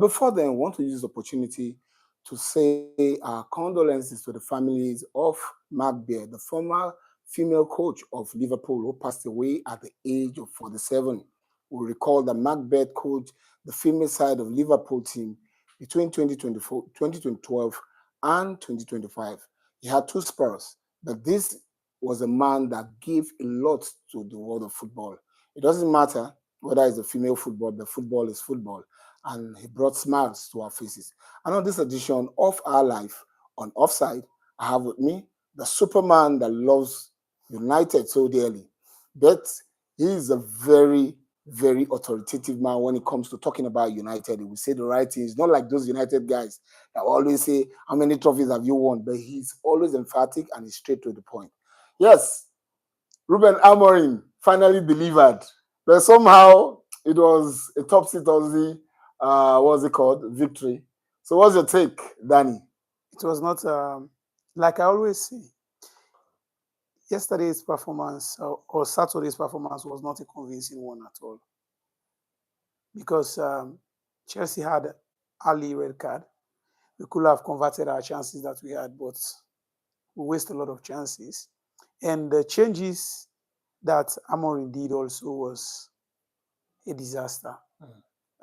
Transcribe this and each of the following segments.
Before then, I want to use this opportunity to say our condolences to the families of Mark Beard, the former female coach of Liverpool, who passed away at the age of 47. We recall that Mark Beard coached the female side of Liverpool team between 2024, 2012 and 2025. He had two spurs, but this was a man that gave a lot to the world of football. It doesn't matter whether it's a female football, but football is football, and he brought smiles to our faces. And on this edition of Our Life on Offside, I have with me the Superman that loves United so dearly. But he is a very, very authoritative man when it comes to talking about United. He will say the right things, not like those United guys that always say, how many trophies have you won? But he's always emphatic and he's straight to the point. Yes, Ruben Amorim finally delivered. But somehow it was a topsy-turvy, what's it called, victory. So what's your take, Danny? It was not, like I always say, yesterday's performance or Saturday's performance was not a convincing one at all. Because Chelsea had early red card. We could have converted our chances that we had, but we wasted a lot of chances. And the changes that Amorim did also was a disaster.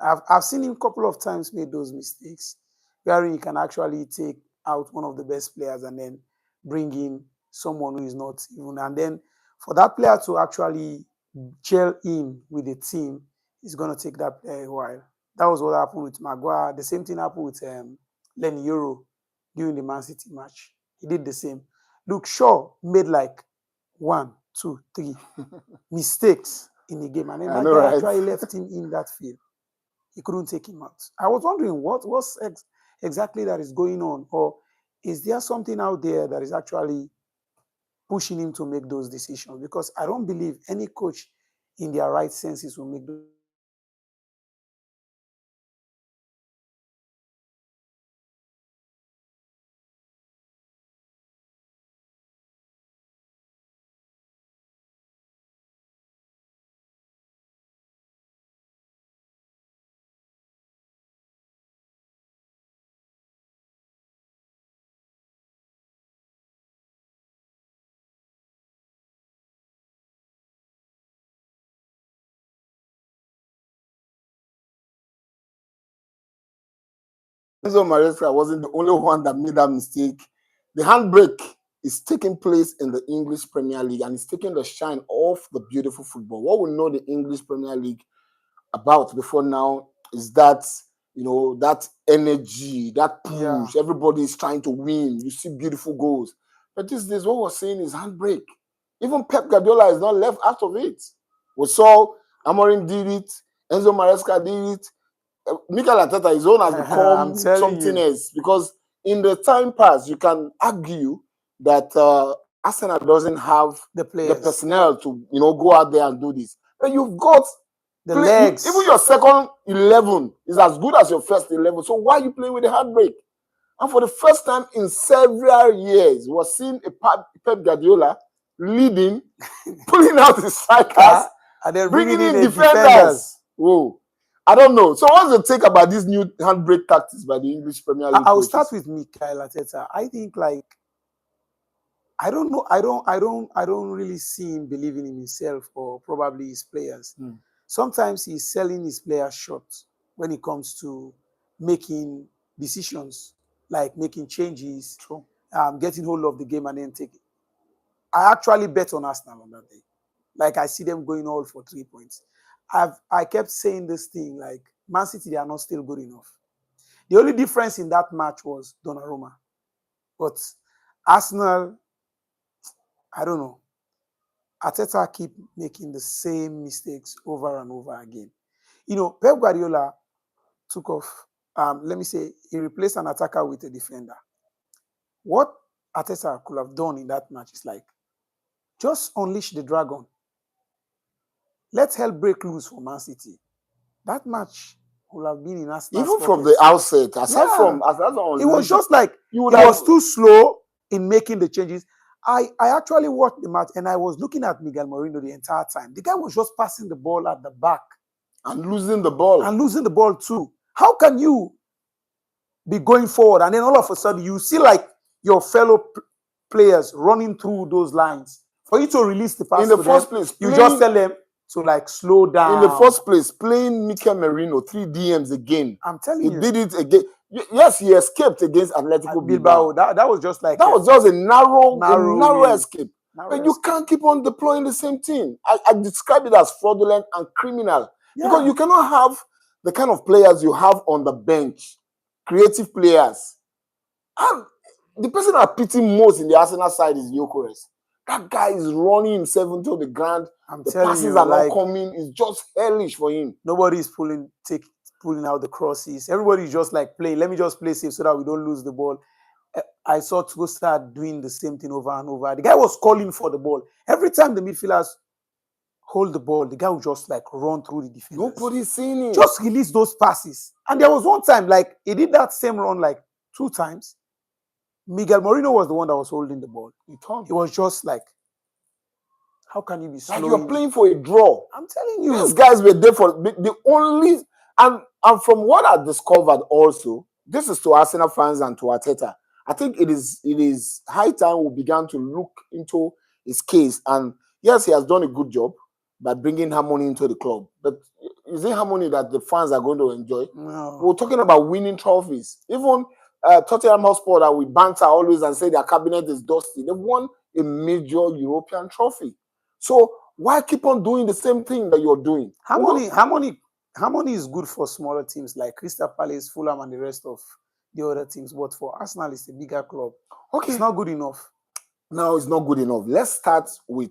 I've seen him a couple of times make those mistakes, where he can actually take out one of the best players and then bring in someone who is not even. And then for that player to actually gel in with the team, it's going to take that player a while. That was what happened with Maguire. The same thing happened with Lenny Euro during the Man City match. He did the same. Luke Shaw made like 1, 2, 3 mistakes in the game. And then that guy actually left him in that field. He couldn't take him out. I was wondering what's exactly that is going on, or is there something out there that is actually pushing him to make those decisions? Because I don't believe any coach in their right senses will make those. Enzo Maresca wasn't the only one that made that mistake. The handbrake is taking place in the English Premier League and it's taking the shine off the beautiful football. What we know the English Premier League about before now is that, you know, that energy, that push. Yeah. Everybody is trying to win. You see beautiful goals. But these days, what we're seeing is handbrake. Even Pep Guardiola is not left out of it. We saw Amorim did it. Enzo Maresca did it. Mikel Arteta, his own has become something else, because in the time past, you can argue that Arsenal doesn't have the personnel to, you know, go out there and do this. But you've got the legs. Even your second 11 is as good as your first 11. So why are you playing with the handbrake? And for the first time in several years, we're seeing a Pep Guardiola leading, pulling out his strikers, and then bringing in defenders. Whoa. I don't know. So what's your take about these new handbrake tactics by the English Premier League? I'll start with Mikel Arteta. I think, like, I don't know. I don't really see him believing in himself or probably his players. Sometimes he's selling his players short when it comes to making decisions, like making changes, getting hold of the game and then take it. I actually bet on Arsenal on that day. Like, I see them going all for 3 points. I kept saying this thing, like, Man City, they are not still good enough. The only difference in that match was Donnarumma. But Arsenal, I don't know. Arteta keep making the same mistakes over and over again. You know, Pep Guardiola took off, let me say, he replaced an attacker with a defender. What Arteta could have done in that match is, like, just unleash the dragon. Let's hell break loose for Man City. That match would have been in Arsenal. Even from the outset, aside from it was just like he was too slow in making the changes. I actually watched the match and I was looking at Miguel Moreno the entire time. The guy was just passing the ball at the back and losing the ball. And losing the ball too. How can you be going forward and then all of a sudden you see like your fellow players running through those lines? For you to release the pass In the to first them, place, you just tell them to like slow down. In the first place, playing Mikel Merino 3 DMs again. I'm telling he you. did it again. Yes, he escaped against Atletico Bilbao. That was just like that was just a narrow escape. But you can't keep on deploying the same thing. I describe it as fraudulent and criminal. Because you cannot have the kind of players you have on the bench, creative players. And the person I pity most in the Arsenal side is Gyökeres. That guy is running himself into the ground. The passes are not coming. It's just hellish for him. Nobody is pulling out the crosses. Everybody's just like, let me just play safe so that we don't lose the ball. I saw Trossard doing the same thing over and over. The guy was calling for the ball. Every time the midfielders hold the ball, the guy would just like run through the defense. Nobody's seeing it. Just release those passes. And there was one time, like, he did that same run like 2 times. Miguel Moreno was the one that was holding the ball. He was just like, how can you be slow? Like you're playing for a draw. I'm telling you. These guys were there for the only... And from what I discovered also, this is to Arsenal fans and to Arteta, I think it is high time we began to look into his case. And yes, he has done a good job by bringing harmony into the club. But is it harmony that the fans are going to enjoy? No. We're talking about winning trophies. Even Tottenham Hotspur that we banter always and say their cabinet is dusty. They've won a major European trophy. So why keep on doing the same thing that you're doing? Harmony is good for smaller teams like Crystal Palace, Fulham, and the rest of the other teams. But for Arsenal, it's a bigger club. Okay. It's not good enough. No, it's not good enough. Let's start with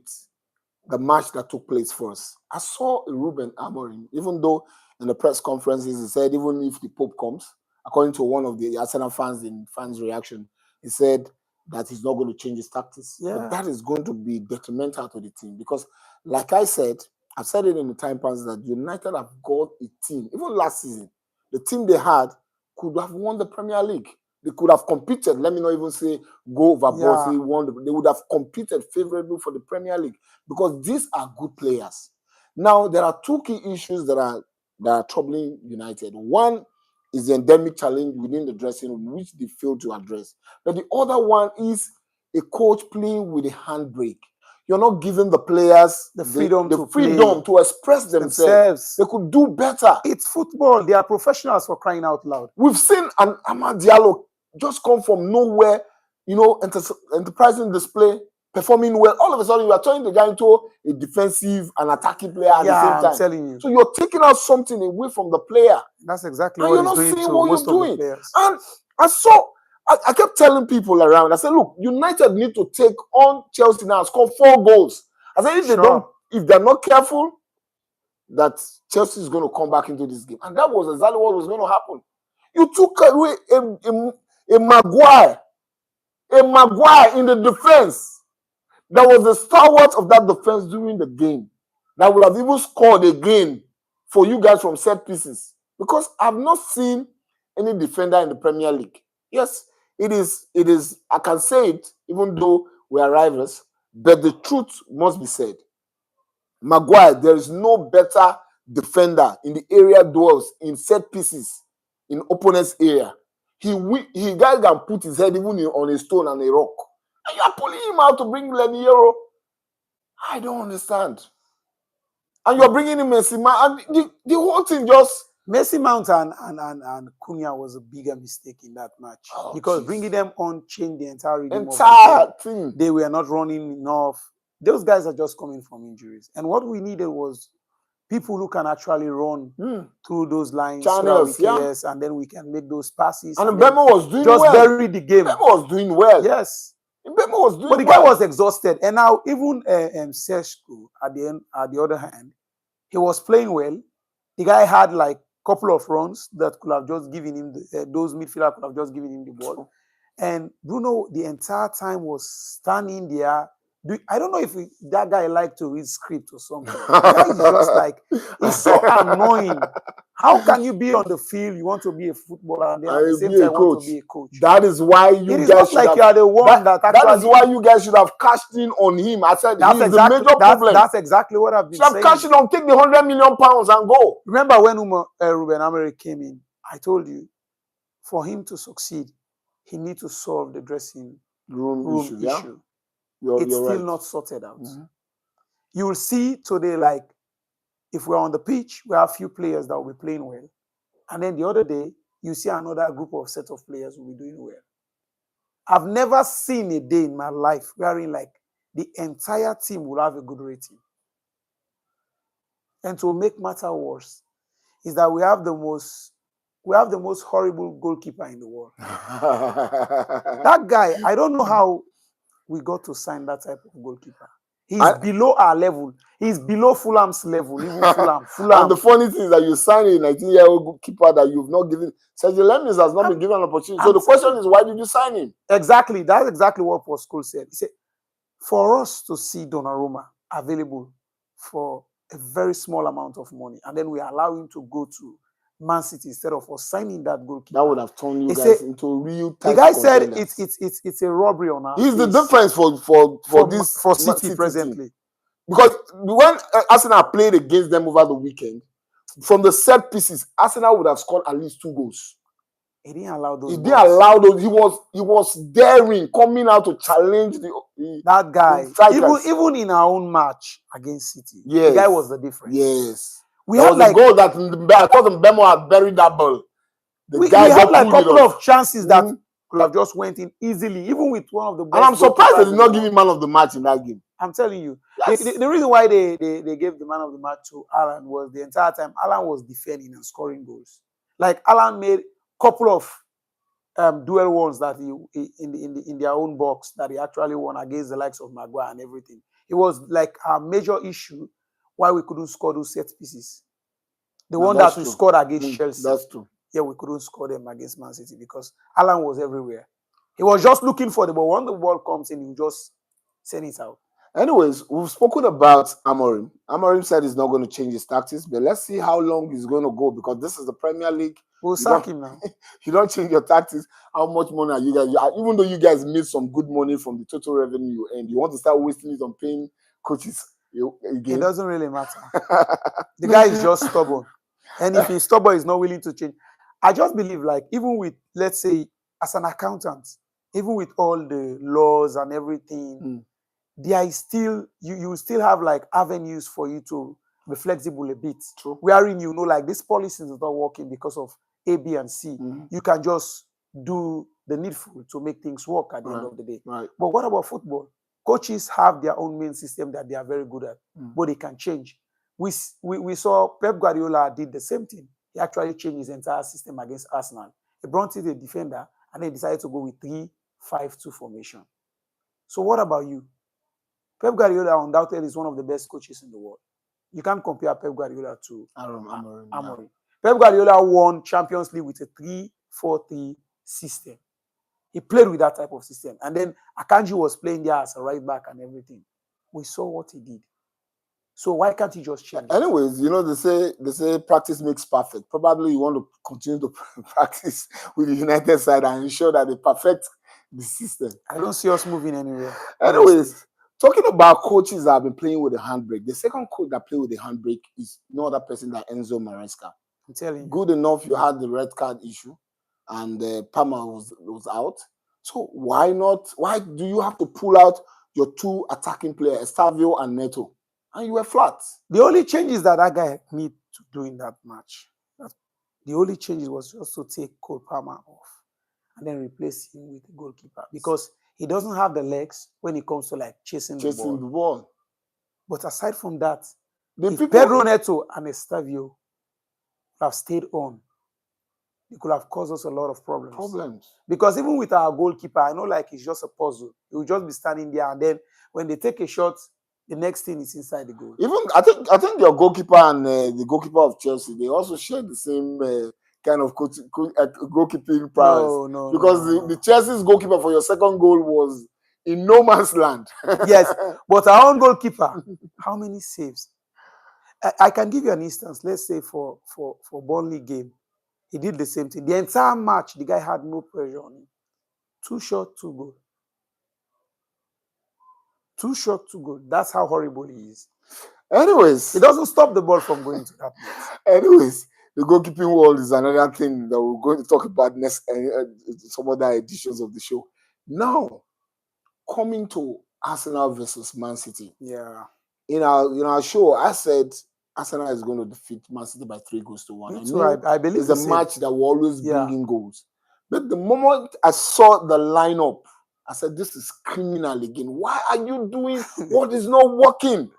the match that took place first. I saw Ruben Amorim, even though in the press conferences he said even if the Pope comes, according to one of the Arsenal fans in fans' reaction, he said that he's not going to change his tactics. Yeah. But that is going to be detrimental to the team because, like I said, I've said it in the time past that United have got a team. Even last season, the team they had could have won the Premier League. They could have competed. Let me not even say go overboard. Yeah. They would have competed favorably for the Premier League because these are good players. Now, there are 2 key issues that are troubling United. One is the endemic challenge within the dressing room, which they failed to address. But the other one is a coach playing with a handbrake. You're not giving the players the freedom to express themselves. They could do better. It's football. They are professionals, for crying out loud. We've seen an Amad Diallo just come from nowhere, enterprising display, performing well. All of a sudden, you are turning the guy into a defensive and attacking player at the same time. I'm telling you. So you're taking out something away from the player. That's exactly what he's doing to most of the players. And I kept telling people around, I said, look, United need to take on Chelsea now and score 4 goals. I said, if they're not careful, that Chelsea is going to come back into this game. And that was exactly what was going to happen. You took away a Maguire in the defense that was the stalwart of that defense during the game that would have even scored again for you guys from set pieces. Because I've not seen any defender in the Premier League. Yes, it is, I can say it, even though we are rivals, but the truth must be said. Maguire, there is no better defender in the area duels, in set pieces, in opponent's area. He guy can put his head even on a stone and a rock. And you are pulling him out to bring Leniero. I don't understand. And you're bringing him Messi, and the whole thing just... Messi Mount and Cunha was a bigger mistake in that match because bringing them on changed the entire rhythm of the thing. They were not running enough. Those guys are just coming from injuries. And what we needed was people who can actually run through those lines, channels, and then we can make those passes. And Mbemo was doing well. Just bury the game. Mbemo was doing well. Yes. Mbemo was doing well. But the guy was exhausted. And now even Seshko, at the other hand, he was playing well. The guy had like a couple of runs that could have just given him, those midfielders could have just given him the ball. And Bruno, the entire time, was standing there. I don't know if that guy liked to read script or something. The guy is just like, it's so annoying. How can you be on the field, you want to be a footballer, and then at the same time want to be a coach? That is why you guys should you are the one that is why you guys should have cashed in on him. I said he's the major problem. That's exactly what I've been saying. Should have cashed in on, take the £100 million and go. Remember when Ruben Amorim came in, I told you, for him to succeed, he needs to solve the dressing room issue. Yeah, issue. you're It's still right. not sorted out. You will see today, like, if we're on the pitch, we have a few players that will be playing well. And then the other day, you see another group of set of players who will be doing well. I've never seen a day in my life wherein, like, the entire team will have a good rating. And to make matter worse, is that we have the most horrible goalkeeper in the world. That guy, I don't know how we got to sign that type of goalkeeper. He's below our level. He's below Fulham's level. Even Fulham. And the funny thing is that you sign a 19-year-old goalkeeper that you've not given. Sergio Lemons has not been given an opportunity. So the question is, why did you sign him? Exactly. That's exactly what Paul Scholes said. He said, for us to see Donnarumma available for a very small amount of money, and then we allow him to go to Man City instead of us signing that goalkeeper, that would have turned you guys into real tight. The guy said it's a robbery on our He's face. the difference for City presently. Team. Because when Arsenal played against them over the weekend, from the set pieces, Arsenal would have scored at least 2 goals. He didn't allow those. He didn't allow those. He was daring, coming out to challenge that guy. Even in our own match against City, the guy was the difference. Yes, we had a goal that I thought Mbemo had buried that ball. We had like a couple of chances that could have just went in easily, even with one of the best. And I'm surprised they did not give him man of the match in that game. I'm telling you, the reason why they gave the man of the match to Alan was the entire time Alan was defending and scoring goals. Like, Alan made a couple of duel ones that he in their own box that he actually won against the likes of Maguire and everything. It was like a major issue why we couldn't score those set pieces. The one that we scored against Chelsea. That's true. Yeah, we couldn't score them against Man City because Alan was everywhere. He was just looking for the ball. When the ball comes in, he just send it out. Anyways, we've spoken about Amorim. Amorim said he's not going to change his tactics, but let's see how long he's going to go, because this is the Premier League. We'll sack him now. You don't change your tactics. How much money are you guys? Even though you guys made some good money from the total revenue you earned, you want to start wasting it on paying coaches again? It doesn't really matter. The guy is just stubborn. And if he's stubborn, he's not willing to change. I just believe, like, even with, let's say, as an accountant, even with all the laws and everything, there is still, you still have, like, avenues for you to be flexible a bit. True. Wherein, like, this policy is not working because of A, B, and C. You can just do the needful to make things work at the end of the day. Right. But what about football? Coaches have their own main system that they are very good at, but they can change. We saw Pep Guardiola did the same thing. He actually changed his entire system against Arsenal. He brought in a defender and then decided to go with 3-5-2 formation. So what about you? Pep Guardiola undoubtedly is one of the best coaches in the world. You can't compare Pep Guardiola to Amorim. Pep Guardiola won Champions League with a 3-4-3 system. He played with that type of system. And then Akanji was playing there as a right back and everything. We saw what he did. So why can't he just change? Anyways, they say practice makes perfect. Probably you want to continue to practice with the United side and ensure that they perfect the system. I don't see us moving anywhere. Anyways, talking about coaches that have been playing with the handbrake, the second coach that played with the handbrake is no other person than Enzo Maresca. I'm telling you. Good enough, you had the red card issue, and Palmer was out. So why not? Why do you have to pull out your 2 attacking players, Estavio and Neto? And you were flat. The only changes that guy need to do in that match, the only changes was just to take Cole Palmer off and then replace him with the goalkeeper, because he doesn't have the legs when it comes to, like, chasing the ball. But aside from that, if Pedro Neto and Estavio have stayed on, it could have caused us a lot of problems. Because even with our goalkeeper, I know, like, it's just a puzzle. He will just be standing there, and then when they take a shot, the next thing is inside the goal. Even I think your goalkeeper and the goalkeeper of Chelsea, they also share the same kind of goalkeeping prowess. No. Because the Chelsea's goalkeeper for your second goal was in no man's land. Yes, but our own goalkeeper, how many saves? I can give you an instance. Let's say for Burnley game, he did the same thing. The entire match, the guy had no pressure on him. 2 shot, 2 goal. 2 shot, 2 goal. That's how horrible he is. Anyways, it doesn't stop the ball from going to that net. Anyways, the goalkeeping world is another thing that we're going to talk about next some other editions of the show. Now, coming to Arsenal versus Man City. Yeah. In our show, I said Arsenal is going to defeat Man City by 3-1. Me I too. knew I believe it's the a same. match that will always bring Yeah. in goals. But the moment I saw the lineup, I said, this is criminal again. Why are you doing what is not working?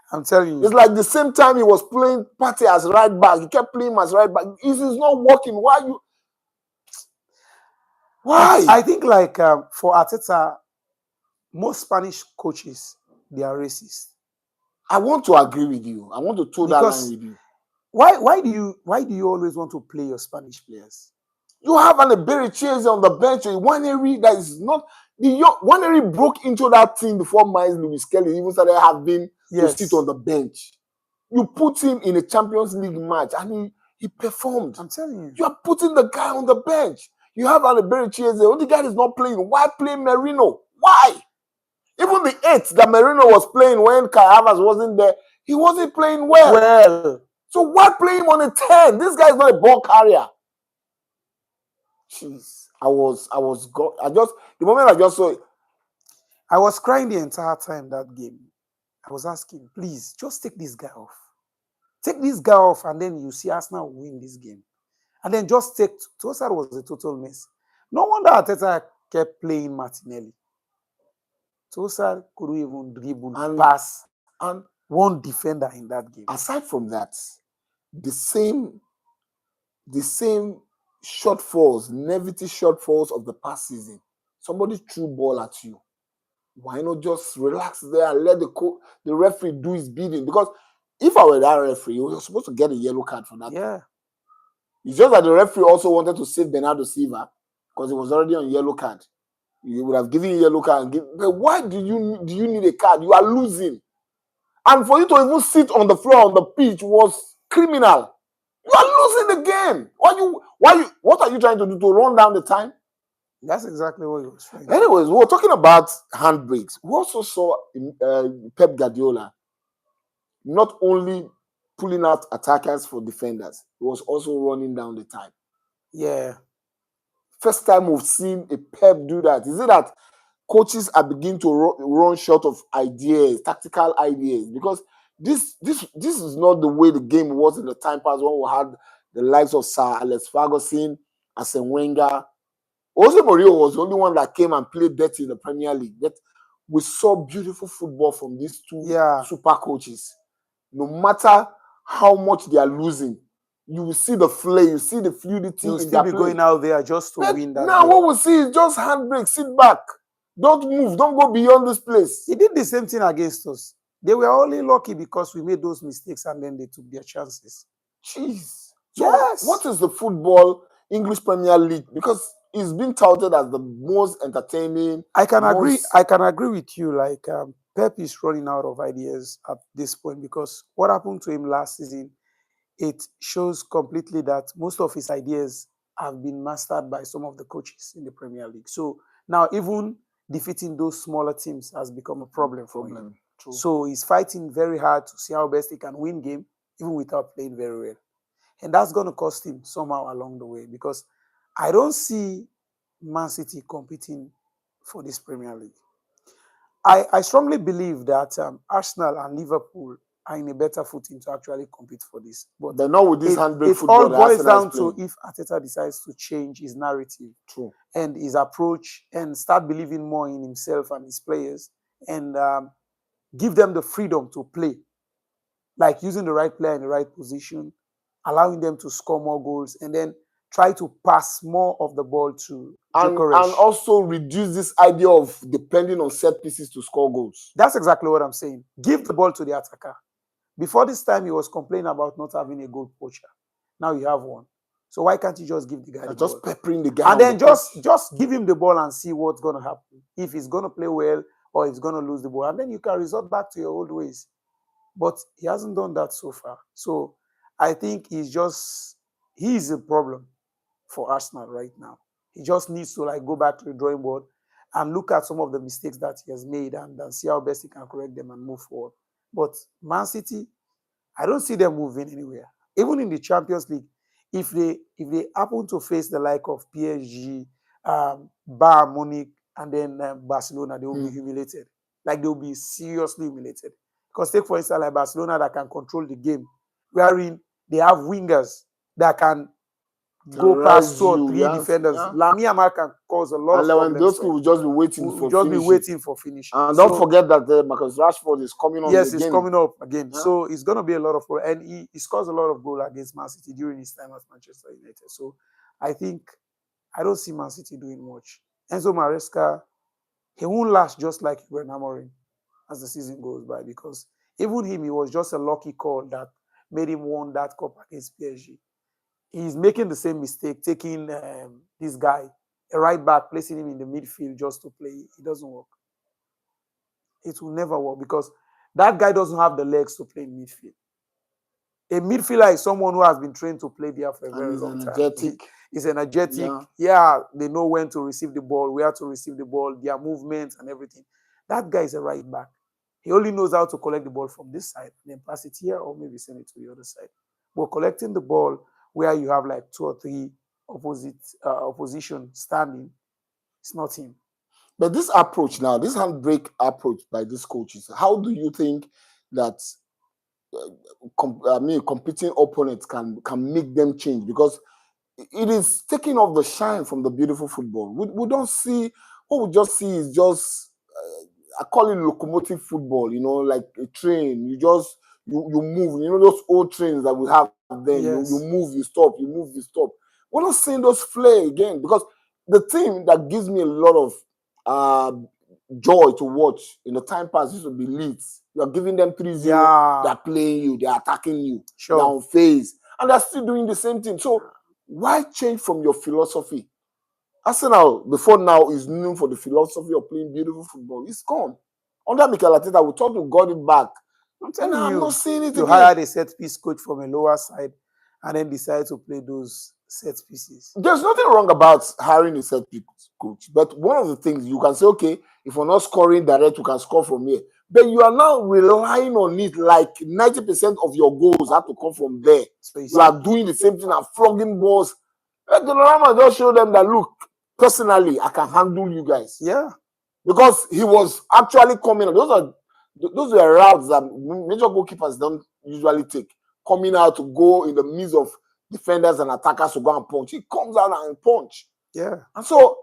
I'm telling you. It's like the same time he was playing Partey as right back. He kept playing him as right back. This is not working. Why you? Why? I think like for Arteta, most Spanish coaches, they are racist. I want to agree with you. I want to toe that line with you. Why do you always want to play your Spanish players? You have an Iberichese on the bench, a Waneri that is not the Waneri broke into that team before Miles Lewis Kelly even started having to sit on the bench. You put him in a Champions League match and he performed. I'm telling you. You are putting the guy on the bench. You have an Iberichese. The guy is not playing. Why play Merino? Why? Even the 8 that Merino was playing when Kai Havertz wasn't there, he wasn't playing well. So why play him on a 10? This guy is not a ball carrier. Jeez, the moment I just saw it, I was crying the entire time that game. I was asking, please, just take this guy off. Take this guy off, and then you see Arsenal win this game. And then just take Trossard was a total mess. No wonder Arteta kept playing Martinelli. Trossard couldn't even dribble and pass and one defender in that game. Aside from that, the same shortfalls, negative shortfalls of the past season. Somebody threw ball at you. Why not just relax there and let the referee do his bidding? Because if I were that referee, you were supposed to get a yellow card for that. Yeah. It's just that the referee also wanted to save Bernardo Silva because he was already on yellow card. You would have given a yellow card. But why do you need a card? You are losing. And for you to even sit on the floor on the pitch was criminal. You are losing the game. What are you trying to do, to run down the time? That's exactly what he was trying. Anyways, we were talking about handbrakes. We also saw Pep Guardiola not only pulling out attackers for defenders, he was also running down the time. Yeah. First time we've seen a Pep do that. Is it that coaches are beginning to run short of ideas, tactical ideas? Because this is not the way the game was in the time past when we had the likes of Sir Alex Ferguson, Arsene Wenger. Jose Mourinho was the only one that came and played dirty in the Premier League. But we saw beautiful football from these two super coaches. No matter how much they are losing, you will see the flair, you see the fluidity. You'll still be going out there just to win that. Now what we see is just handbrake, sit back. Don't move, don't go beyond this place. He did the same thing against us. They were only lucky because we made those mistakes and then they took their chances. Jeez. So what is the football English Premier League? Because it's been touted as the most entertaining. I can agree with you. Like Pep is running out of ideas at this point because what happened to him last season, it shows completely that most of his ideas have been mastered by some of the coaches in the Premier League. So now even defeating those smaller teams has become a problem for him. True. So he's fighting very hard to see how best he can win game, even without playing very well. And that's going to cost him somehow along the way because I don't see Man City competing for this Premier League. I strongly believe that Arsenal and Liverpool are in a better footing to actually compete for this. But they're not with this handbrake football. It all boils down to if Arteta decides to change his narrative and his approach and start believing more in himself and his players and give them the freedom to play, like using the right player in the right position, allowing them to score more goals, and then try to pass more of the ball to Gyökeres. And also reduce this idea of depending on set pieces to score goals. That's exactly what I'm saying. Give the ball to the attacker. Before this time, he was complaining about not having a goal poacher. Now you have one. So why can't you just give the guy the ball? Peppering the guy. And then just give him the ball and see what's going to happen. If he's going to play well or he's going to lose the ball. And then you can resort back to your old ways. But he hasn't done that so far. So I think he's a problem for Arsenal right now. He just needs to go back to the drawing board and look at some of the mistakes that he has made and see how best he can correct them and move forward. But Man City, I don't see them moving anywhere. Even in the Champions League, if they happen to face the like of PSG, Bayern Munich, and then Barcelona, they will be humiliated. Like they will be seriously humiliated. Because take for instance like Barcelona that can control the game, wherein they have wingers that can go past 2 or 3 defenders. Lamine Yamal can cause a lot And of problems. Lewandowski will just be waiting Will for just be finishing. waiting for finishing. And don't forget that Marcus Rashford is coming on Yes, again. he's coming up again. Yeah. So it's going to be a lot of goal. And he scores a lot of goal against Man City during his time at Manchester United. So I don't see Man City doing much. Enzo Maresca, he won't last just like Ruben Amorim as the season goes by, because even him, he was just a lucky call that made him won that cup against PSG. He's making the same mistake, taking this guy, a right back, placing him in the midfield just to play. It doesn't work. It will never work because that guy doesn't have the legs to play in midfield. A midfielder is someone who has been trained to play there for a very long time. He's energetic. Yeah, they know when to receive the ball, where to receive the ball, their movements and everything. That guy is a right back. He only knows how to collect the ball from this side and then pass it here or maybe send it to the other side. But collecting the ball where you have like 2 or 3 opposition standing, it's not him. But this approach now, this handbrake approach by these coaches, how do you think that competing opponents can make them change? Because it is taking off the shine from the beautiful football. We don't see, what we just see is just, I call it locomotive football, like a train. You move, those old trains that we have then. Yes. You move, you stop, you move, you stop. We're not seeing those flare again, because the thing that gives me a lot of joy to watch in the time past used to be Leeds. You're giving them 3-0, they're playing you, they're attacking you, they're on phase, and they're still doing the same thing. So why change from your philosophy? Arsenal, before now, is known for the philosophy of playing beautiful football. It's gone. Under Mikel Arteta, we thought we got it back. I'm not seeing it again. You hired a set-piece coach from a lower side and then decided to play those set pieces. There's nothing wrong about hiring a set-piece coach, but one of the things you can say, okay, if we're not scoring direct, we can score from here. But you are now relying on it like 90% of your goals have to come from there. So you are doing the same thing and flogging balls. Donnarumma just showed them that, look, personally, I can handle you guys. Yeah. Because he was actually coming. Those were routes that major goalkeepers don't usually take. Coming out to go in the midst of defenders and attackers to go and punch. He comes out and punch. Yeah. And so,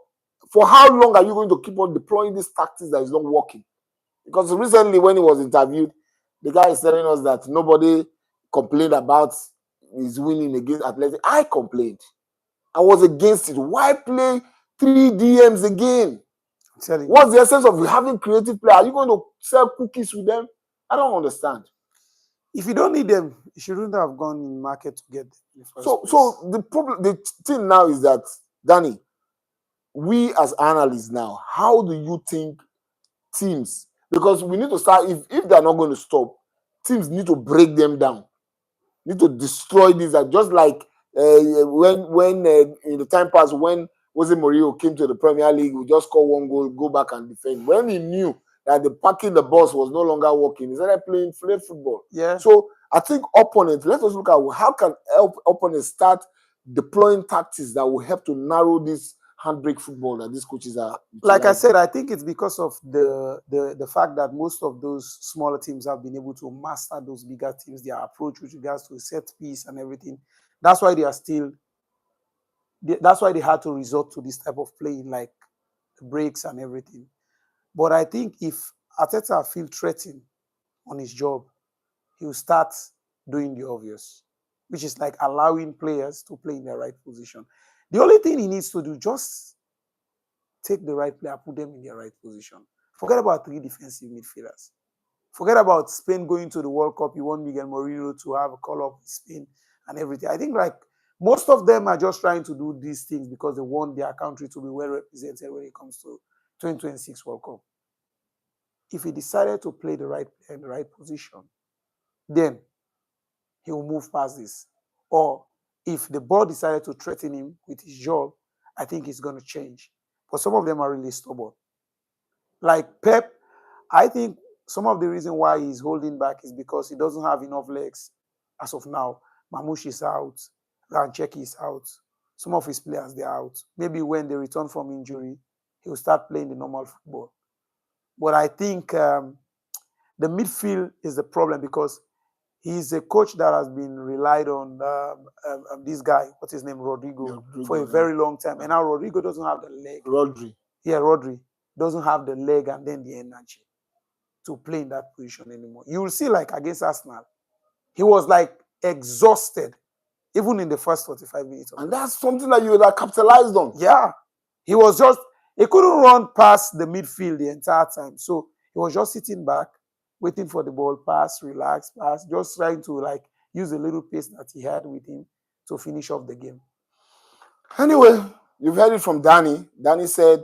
for how long are you going to keep on deploying these tactics that is not working? Because recently, when he was interviewed, the guy is telling us that nobody complained about his winning against Athletic. I complained. I was against it. Why play 3 DMs again? What's the essence of having creative players? Are you going to sell cookies with them? I don't understand. If you don't need them, you shouldn't have gone in market to get them. So the thing now is that, Danny, we as analysts now, how do you think teams, because we need to start, if they're not going to stop, teams need to break them down, need to destroy these, just like when in the time past, when Jose Mourinho came to the Premier League, we just score 1 goal, go back and defend. When he knew that the parking the bus was no longer working, he started playing flat football. Yeah. So I think opponents, let us look at how can opponents start deploying tactics that will help to narrow this handbrake football that these coaches are. Like I said, I think it's because of the fact that most of those smaller teams have been able to master those bigger teams, their approach with regards to a set piece and everything. That's why they had to resort to this type of playing, like breaks and everything. But I think if Arteta feels threatened on his job, he will start doing the obvious, which is like allowing players to play in their right position. The only thing he needs to do, just take the right player, put them in their right position. Forget about 3 defensive midfielders. Forget about Spain going to the World Cup. You want Miguel Mourinho to have a call-up with Spain and everything. I think like most of them are just trying to do these things because they want their country to be well represented when it comes to 2026 World Cup. If he decided to play the right player in the right position, then he will move past this. Or if the board decided to threaten him with his job, I think it's going to change. But some of them are really stubborn. Like Pep, I think some of the reason why he's holding back is because he doesn't have enough legs as of now. Mamouche is out. Rancheki is out. Some of his players, they're out. Maybe when they return from injury, he'll start playing the normal football. But I think the midfield is the problem because he's a coach that has been relied on this guy, what's his name, Rodrigo, for a very long time. And now Rodrigo doesn't have the leg. Rodri. Yeah, Rodri doesn't have the leg and then the energy to play in that position anymore. You will see, like against Arsenal, he was like exhausted, even in the first 45 minutes. And that's something that you would have capitalized on. Yeah. He couldn't run past the midfield the entire time. So he was just sitting back, waiting for the ball, pass, relax, pass, just trying to like use a little pace that he had with him to finish off the game. Anyway, you've heard it from Danny. Danny said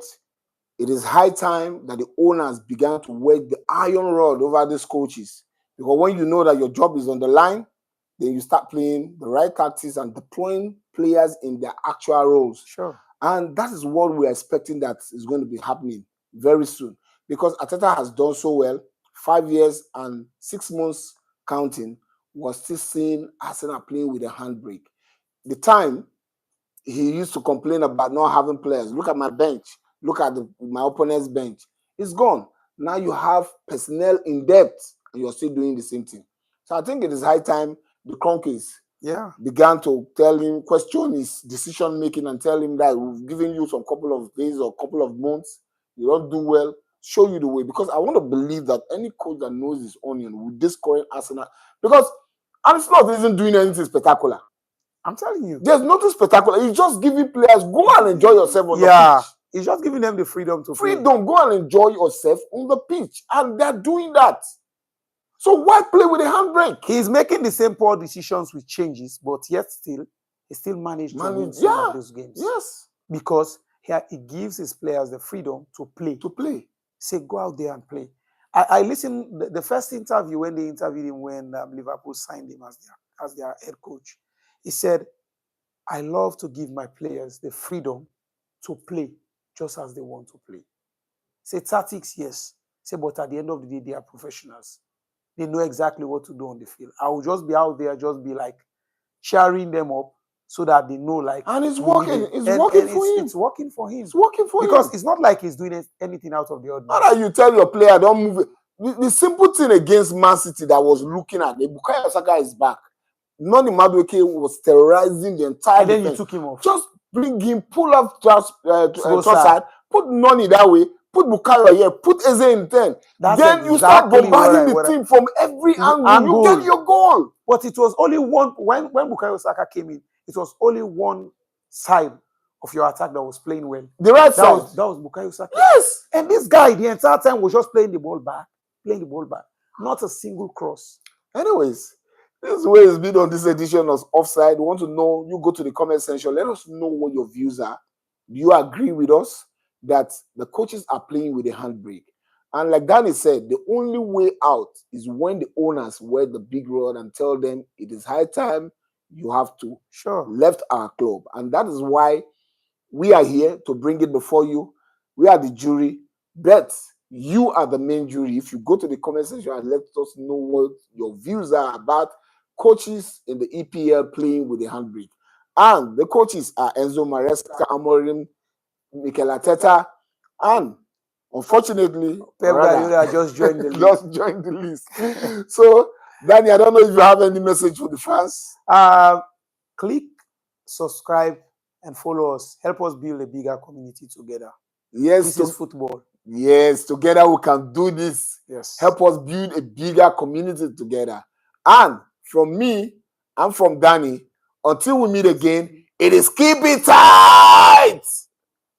it is high time that the owners began to work the iron rod over these coaches. Because when you know that your job is on the line, then you start playing the right tactics and deploying players in their actual roles. Sure. And that is what we're expecting that is going to be happening very soon. Because Arteta has done so well, 5 years and 6 months counting, we're still seeing Arsenal playing with a handbrake. The time he used to complain about not having players. Look at my bench. Look at my opponent's bench. It's gone. Now you have personnel in depth and you're still doing the same thing. So I think it is high time the Cronkies began to tell him, question his decision making and tell him that we've given you some couple of days or couple of months. You don't do well. Show you the way. Because I want to believe that any coach that knows his onion with this current Arsenal, because Arsenal isn't doing anything spectacular. I'm telling you. There's nothing spectacular. He's just giving players, go and enjoy yourself on the pitch. He's just giving them the freedom to play. Go and enjoy yourself on the pitch. And they're doing that. So why play with a handbrake? He's making the same poor decisions with changes, but yet he still managed to win some of those games. Yes. Because he gives his players the freedom to play. Say, go out there and play. I listened the first interview when they interviewed him when Liverpool signed him as their head coach. He said, I love to give my players the freedom to play just as they want to play. Say tactics, yes. Say, but at the end of the day, they are professionals. They know exactly what to do on the field. I will just be out there, just be like cheering them up so that they know, like. And it's working. It's working for him. It's working for him. It's working for him. Because it's not like he's doing anything out of the ordinary. Not that you tell your player, don't move it. The simple thing against Man City that was looking at, the Bukayo Saka is back. Noni Madueke was terrorizing the entire And then defense. You took him off. Just bring him, pull up Trossard, put Noni that way, put Bukayo here, put Eze in 10. Then you start bombarding the team from every angle. You get your goal. But it was only one, when Bukayo Saka came in, it was only one side of your attack that was playing well. The right side. That was Bukayo Saka. Yes. And this guy, the entire time, was just playing the ball back. Not a single cross. Anyways, this is where it's been on this edition of Offside. We want to know, you go to the comment section. Let us know what your views are. Do you agree with us that the coaches are playing with a handbrake? And like Danny said, the only way out is when the owners wear the big rod and tell them it is high time you have to left our club. And that is why we are here to bring it before you. We are the jury, but you are the main jury. If you go to the comment section and let us know what your views are about coaches in the EPL playing with a handbrake. And the coaches are Enzo Maresca, Amorim, Mikel Arteta, and unfortunately, Pep Guardiola just joined the list. Just joined the list. So, Danny, I don't know if you have any message for the fans. Click, subscribe, and follow us. Help us build a bigger community together. Yes, this is football. Yes, together we can do this. Yes. Help us build a bigger community together. And from me and from Danny, until we meet again, it is keep it tight.